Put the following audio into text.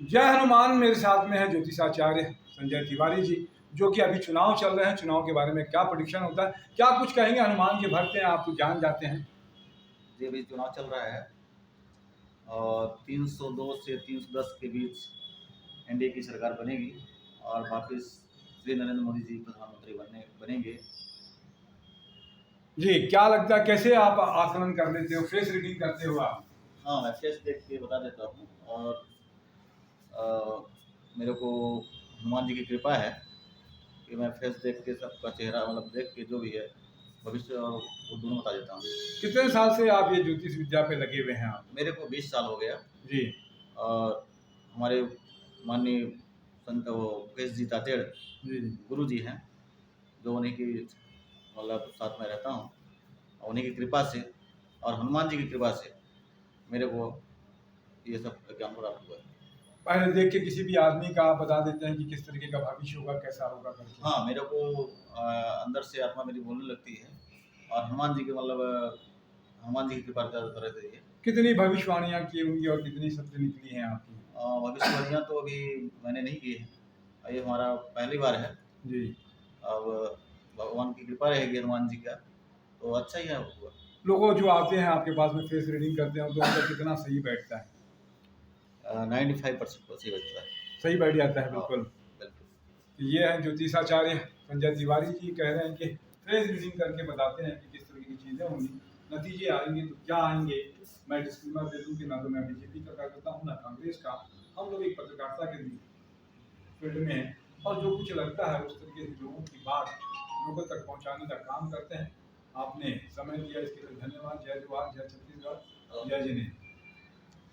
जय हनुमान। मेरे साथ में है ज्योतिषाचार्य संजय तिवारी जी, जो कि अभी चुनाव चल रहे हैं। चुनाव के बारे में क्या प्रेडिक्शन होता है, क्या कुछ कहेंगे? हनुमान के भक्त हैं, आप तो जान जाते हैं। जी, अभी चुनाव चल रहा है और 302 से 310 के बीच एनडीए की सरकार बनेगी और वापस श्री नरेंद्र मोदी जी प्रधानमंत्री बनेंगे। जी, क्या लगता है, कैसे आप आकलन कर लेते हो, फेस रीडिंग करते हो आप? हाँ, मैं फेस देख के बता देता हूँ और मेरे को हनुमान जी की कृपा है कि मैं फेस देख के सबका चेहरा मतलब देख के जो भी है भविष्य और वो दोनों बता देता हूँ। कितने साल से आप ये ज्योतिष विद्या पे लगे हुए हैं आप? मेरे को 20 साल हो गया जी और हमारे माननीय संत वो मुकेश जी तातेड़ जी जी। गुरु जी हैं, जो उन्हीं की मतलब साथ में रहता हूँ और उन्हीं की कृपा से और हनुमान जी की कृपा से मेरे को ये सब ज्ञान प्राप्त हुआ है। पहले देख के किसी भी आदमी का आप बता देते हैं कि किस तरीके का भविष्य होगा, कैसा होगा करके? हाँ, मेरे को अंदर से आत्मा मेरी बोलने लगती है और हनुमान जी के मतलब हनुमान जी की कृपा ज़्यादातर रहती है। कितनी भविष्यवाणियां की होंगी और कितनी सत्य निकली हैं आपकी? भविष्यवाणियाँ तो अभी मैंने नहीं की है, ये हमारा पहली बार है। जी। अब भगवान की कृपा रहेगी हनुमान जी का, तो अच्छा ही है होगा। लोगों जो आते हैं आपके पास में फेस रीडिंग करते हैं तो उनका कितना सही बैठता है? 95% तो सही बचता है। सही बैठ जाता है, हाँ, बिल्कुल। बिल्कुल। तो ये है ज्योतिषाचार्य संजय तिवारी जी, कह रहे हैं कि फेस रीडिंग करके बताते हैं कि किस तरह की चीज़ें होंगी, नतीजे आएंगे तो क्या आएंगे। मैं डिस्क्लेमर दे दूं कि ना तो मैं बीजेपी का कार्यकर्ता हूँ, ना कांग्रेस का। हम लोग एक पत्रकारिता के फील्ड में हैं और जो कुछ लगता है उस तरीके से लोगों की बात लोगों तक पहुँचाने का काम करते हैं। आपने समय दिया, इसके लिए धन्यवाद। जय जवाहर, जय छत्तीसगढ़, जय जिनेन्द्र।